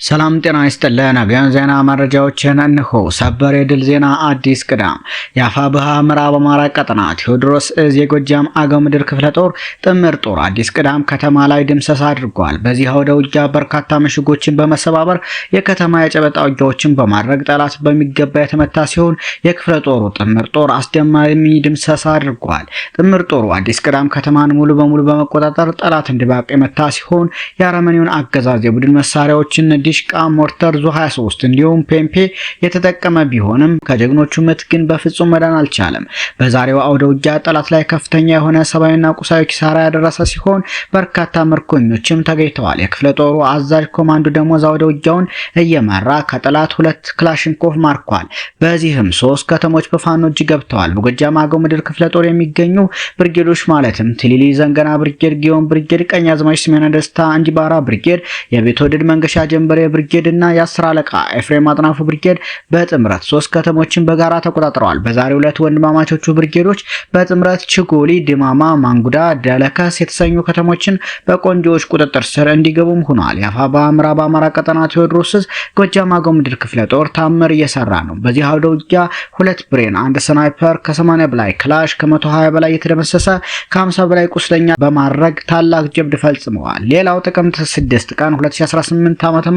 ሰላም ጤና ይስጥልን። አብያን ዜና መረጃዎችን እንሆ። ሰበር የድል ዜና አዲስ ቅዳም የአፋብኃ ምዕራብ አማራ ቀጠና ቴዎድሮስ እዝ የጎጃም አገው ምድር ክፍለ ጦር ጥምር ጦር አዲስ ቅዳም ከተማ ላይ ድምሰሳ አድርጓል። በዚህ አውደ ውጊያ በርካታ ምሽጎችን በመሰባበር የከተማ የጨበጣ ውጊያዎችን በማድረግ ጠላት በሚገባ የተመታ ሲሆን የክፍለ ጦሩ ጥምር ጦር አስደማሚ ድምሰሳ አድርጓል። ጥምር ጦሩ አዲስ ቅዳም ከተማን ሙሉ በሙሉ በመቆጣጠር ጠላት እንዲባቅ የመታ ሲሆን የአረመኔውን አገዛዝ የቡድን መሳሪያዎችን ዲሽቃ፣ ሞርተር፣ ዙ 23 እንዲሁም ፔምፔ የተጠቀመ ቢሆንም ከጀግኖቹ ምት ግን በፍጹም መዳን አልቻለም። በዛሬው አውደ ውጊያ ጠላት ላይ ከፍተኛ የሆነ ሰብአዊና ቁሳዊ ኪሳራ ያደረሰ ሲሆን በርካታ ምርኮኞችም ተገኝተዋል። የክፍለ ጦሩ አዛዥ ኮማንዶ ደሞዝ አውደ ውጊያውን እየመራ ከጠላት 2 ክላሽንኮቭ ማርኳል። በዚህም 3 ከተሞች በፋኖ እጅ ገብተዋል። በጎጃም አገው ምድር ክፍለ ጦር የሚገኙ ብርጌዶች ማለትም ትሊሊ ዘንገና ብርጌድ፣ ጊዮን ብርጌድ፣ ቀኛዝማች ስሜነ ደስታ እንጂባራ ብርጌድ፣ የቤትወደድ መንገሻ ጀንበሬ ብርጌድ እና የ10 አለቃ ኤፍሬም አጥናፉ ብርጌድ በጥምረት 3 ከተሞችን በጋራ ተቆጣጥረዋል። በዛሬው ዕለት ወንድማማቾቹ ብርጌዶች በጥምረት ችጎሊ፣ ድማማ፣ ማንጉዳ፣ ደለከስ የተሰኙ ከተሞችን በቆንጆዎች ቁጥጥር ስር እንዲገቡም ሆኗል። የአፋብኃ ምዕራብ አማራ ቀጠና ቴዎድሮስ እዝ ጎጃም አገው ምድር ክፍለ ጦር ታምር እየሰራ ነው። በዚህ አውደ ውጊያ 2 ብሬን፣ 1 ስናይፐር፣ ከ80 በላይ ክላሽ፣ ከ120 በላይ የተደመሰሰ፣ ከ50 በላይ ቁስለኛ በማድረግ ታላቅ ጀብድ ፈጽመዋል። ሌላው ጥቅምት 6 ቀን 2018 ዓ.ም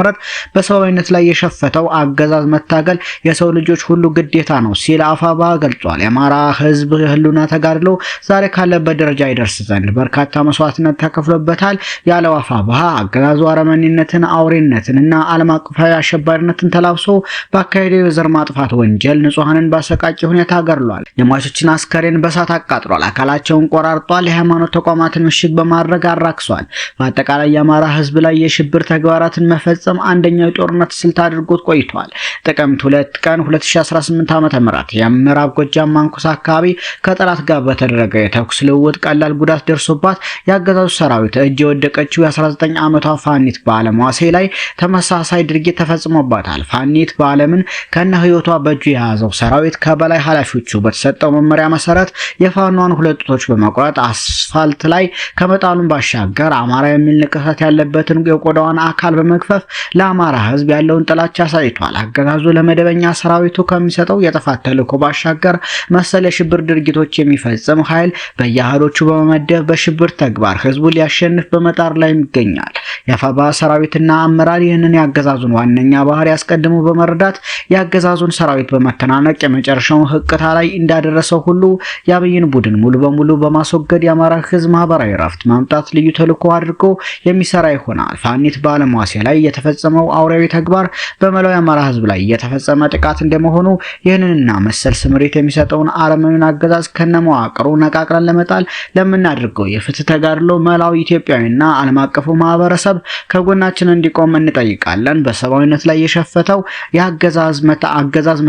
በሰብአዊነት ላይ የሸፈተው አገዛዝ መታገል የሰው ልጆች ሁሉ ግዴታ ነው ሲል አፋብኃ ገልጿል። የአማራ ሕዝብ ህልውና ተጋድሎ ዛሬ ካለበት ደረጃ ይደርስ ዘንድ በርካታ መስዋዕትነት ተከፍሎበታል ያለው አፋብኃ አገዛዙ አረመኔነትን፣ አውሬነትንና ዓለም አቀፋዊ አሸባሪነትን ተላብሶ በአካሄደው የዘር ማጥፋት ወንጀል ንጹሃንን በአሰቃቂ ሁኔታ ገድሏል። የሟቾችን አስከሬን በሳት አቃጥሏል። አካላቸውን ቆራርጧል። የሃይማኖት ተቋማትን ምሽግ በማድረግ አራክሷል። በአጠቃላይ የአማራ ሕዝብ ላይ የሽብር ተግባራትን መፈጸም አንደኛው የጦርነት ስልት አድርጎት ቆይቷል። ጥቅምት 2 ቀን 2018 ዓ.ም የምዕራብ ጎጃም ማንኩሳ አካባቢ ከጠላት ጋር በተደረገ የተኩስ ልውውጥ ቀላል ጉዳት ደርሶባት የአገዛዙ ሰራዊት እጅ የወደቀችው የ19 ዓመቷ ፋኒት በዓለም ዋሴ ላይ ተመሳሳይ ድርጊት ተፈጽሞባታል። ፋኒት በዓለምን ከነ ህይወቷ በእጁ የያዘው ሰራዊት ከበላይ ኃላፊዎቹ በተሰጠው መመሪያ መሰረት የፋኗን 2 ጡቶች በመቁረጥ አስፋልት ላይ ከመጣሉን ባሻገር አማራ የሚል ንቅሳት ያለበትን የቆዳዋን አካል በመግፈፍ ለአማራ ህዝብ ያለውን ጥላቻ አሳይቷል። አገዛዙ ለመደበኛ ሰራዊቱ ከሚሰጠው የጥፋት ተልዕኮ ባሻገር መሰል የሽብር ድርጊቶች የሚፈጽም ኃይል በየአህዶቹ በመመደብ በሽብር ተግባር ህዝቡን ሊያሸንፍ በመጣር ላይ ይገኛል። የአፋብኃ ሰራዊትና አመራር ይህንን የአገዛዙን ዋነኛ ባህሪ ያስቀድሙ በመረዳት የአገዛዙን ሰራዊት በመተናነቅ የመጨረሻውን ህቅታ ላይ እንዳደረሰው ሁሉ የአብይን ቡድን ሙሉ በሙሉ በማስወገድ የአማራ ህዝብ ማህበራዊ ረፍት ማምጣት ልዩ ተልዕኮ አድርጎ የሚሰራ ይሆናል። ፋኒት በዓለም ዋሴ ላይ የተፈጸመው አውሬያዊ ተግባር በመላው የአማራ ህዝብ ላይ የተፈጸመ ጥቃት እንደመሆኑ ይህንንና መሰል ስምሪት የሚሰጠውን አረመኔን አገዛዝ ከነመዋቅሩ ነቃቅለን ለመጣል ለምናደርገው የፍትህ ተጋድሎ መላው ኢትዮጵያዊና ዓለም አቀፉ ማህበረሰብ ከጎናችን እንዲቆም እንጠይቃለን። በሰብአዊነት ላይ የሸፈተው የአገዛዝ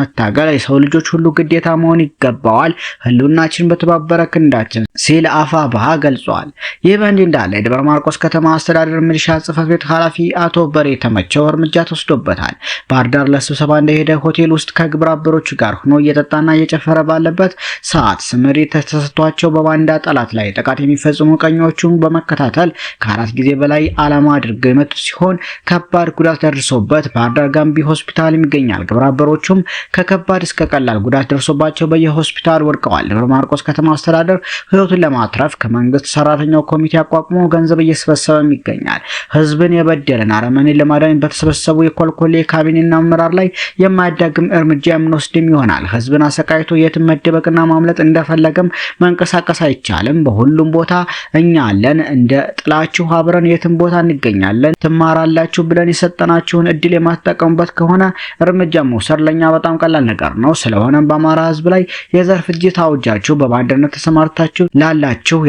መታገል የሰው ልጆች ሁሉ ግዴታ መሆን ይገባዋል። ህልውናችን በተባበረ ክንዳችን ሲል አፋብኃ ገልጿል። ይህ በእንዲህ እንዳለ የደብረ ማርቆስ ከተማ አስተዳደር ሚሊሻ ጽሕፈት ቤት ኃላፊ አቶ በሬ ተመቸው እርምጃ ተወስዶበታል። ባህር ዳር ለስብሰባ እንደሄደ ሆቴል ውስጥ ከግብረ አበሮቹ ጋር ሆኖ እየጠጣና እየጨፈረ ባለበት ሰዓት ስምሪት ተሰጥቷቸው በባንዳ ጠላት ላይ ጥቃት የሚፈጽሙ ቀኞቹን በመከታተል ከ4 ጊዜ በላይ ዓላማ አድርገው የመቱ ሲሆን ከባድ ጉዳት ደርሶበት ባህር ዳር ጋምቢ ሆስፒታል ይገኛል። ግብረ አበሮቹም ከከባድ እስከ ቀላል ጉዳት ደርሶባቸው በየሆስፒታል ወድቀዋል። ደብረ ማርቆስ ከተማ አስተዳደር ህይወቱን ለማትረፍ ከመንግስት ሰራተኛው ኮሚቴ አቋቁሞ ገንዘብ እየሰበሰበ ይገኛል። ህዝብን የበደለን አረመኔን ለማዳን በተሰበሰቡ የኮልኮሌ ካቢኔና አመራር ላይ የማያዳግም እርምጃ የምንወስድም ይሆናል። ህዝብን አሰቃይቶ የትም መደበቅና ማምለጥ እንደፈለገም መንቀሳቀስ አይቻልም። በሁሉም ቦታ እኛ አለን። እንደ ጥላችሁ አብረን የትም ቦታ እንገኛለን። ትማራላችሁ ብለን የሰጠናችሁን እድል የማትጠቀሙበት ከሆነ እርምጃ መውሰድ ለኛ በጣም ቀላል ነገር ነው። ስለሆነም በአማራ ህዝብ ላይ የዘር ፍጅት አውጃችሁ በባንዳነት ተሰማርታችሁ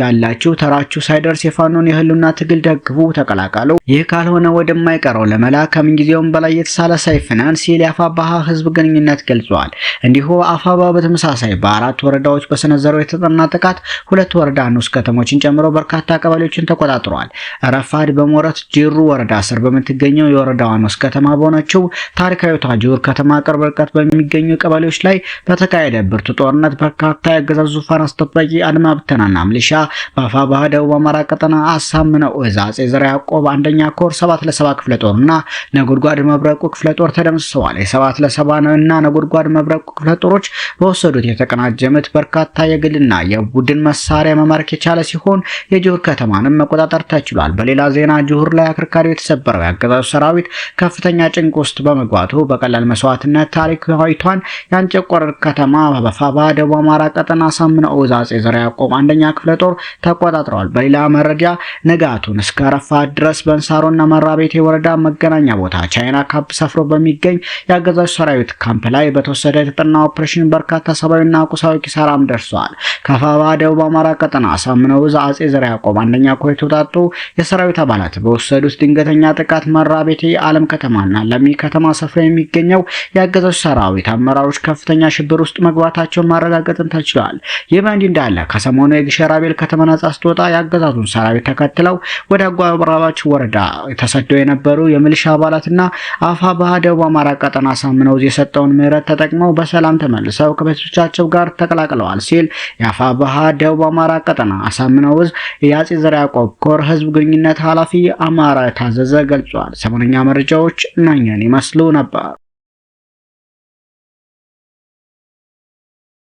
ያላችሁ ተራችሁ ሳይደርስ የፋኖን የህልውና ትግል ደግፉ፣ ተቀላቀሉ። ይህ ካልሆነ ወደማይቀረው ለመላክ ከምንጊዜውም በላይ የተሳለ ሰይፍ ነን ሲል የአፋብኃ ህዝብ ግንኙነት ገልጿል። እንዲሁ አፋብኃ በተመሳሳይ በ4 ወረዳዎች በሰነዘረው የተጠና ጥቃት 2 ወረዳ ንዑስ ከተሞችን ጨምሮ በርካታ ቀበሌዎችን ተቆጣጥሯል። ረፋድ በሞረት ጅሩ ወረዳ ስር በምትገኘው የወረዳዋ ንዑስ ከተማ በሆነችው ታሪካዊቷ ጅሩ ከተማ ቅርብ ርቀት በሚገኙ ቀበሌዎች ላይ በተካሄደ ብርቱ ጦርነት በርካታ የአገዛዙ ዙፋን አስጠባቂ አድማ ብተናና ሚሊሻ በአፋብኃ ደቡብ አማራ ቀጠና አሳምነው እዝ አጼ ዘርዓ ያዕቆብ አንደኛ ኮር 7 ለ7 ክፍለ ጦርና ነጎድጓድ መብረቁ ክፍለ ጦር ተደምስሰዋል። የ7 ለ70 እና ነጎድጓድ መብረቁ ክፍለ ጦሮች በወሰዱት የተቀናጀ ምት በርካታ የግልና የቡድን መሳሪያ መማረክ የቻለ ሲሆን የጆር ከተማንም መቆጣጠር ተችሏል። በሌላ ዜና ጆር ላይ አከርካሪው የተሰበረው የአገዛዙ ሰራዊት ከፍተኛ ጭንቅ ውስጥ በመግባቱ በቀላል መስዋዕትነት ታሪካዊቷን የአንጨቆር ከተማ በፋባ ደቡብ አማራ ቀጠና አሳምነው ዕዝ አጼ ዘርዓ ያዕቆብ አንደኛ ክፍለ ጦር ተቆጣጥረዋል። በሌላ መረጃ ንጋቱን እስከ ረፋድ ድረስ በእንሳሮና መራቤቴ ወረዳ መገናኛ ቦታ ቻይና ካምፕ ሰፍሮ በሚገኝ የአገዛዙ ሰራዊት ካምፕ ላይ በተወሰደ የተጠና ኦፕሬሽን በርካታ ሰብአዊና ቁሳዊ ኪሳራም ደርሷል። ከፋባ ደቡብ አማራ ቀጠና አሳምነው ዕዝ አጼ ዘርዓ ያዕቆብ አንደኛ ኮር የተውጣጡ የሰራዊት አባላት በወሰዱት ድንገተኛ ጥቃት መራቤቴ ዓለም ከተማና ለሚ ከተማ ሰፍሮ የሚገኘው የአገዛዙ ሰራዊት አመራሮች ከፍተኛ ሽብር ውስጥ መግባታቸውን ማረጋገጥን ተችሏል። ይህ በእንዲህ እንዳለ ከሰሞኑ የግሸራቤል ከተማ ነጻ ስትወጣ የአገዛዙን ሰራዊት ተከትለው ወደ አጎራባች ወረዳ ተሰደው የነበሩ የሚሊሻ አባላትና አፋብኃ ደቡብ አማራ ቀጠና አሳምነው ዕዝ የሰጠውን ምህረት ተጠቅመው በሰላም ተመልሰው ከቤተሰቦቻቸው ጋር ተቀላቅለዋል ሲል የአፋብኃ ደቡብ አማራ ቀጠና አሳምነው ዕዝ የአጼ ዘርዓ ያዕቆብ ኮር ህዝብ ግንኙነት ኃላፊ አማረ ታዘዘ ገልጿል። ሰሞነኛ መረጃዎች እነኝህን ይመስሉ ነበር።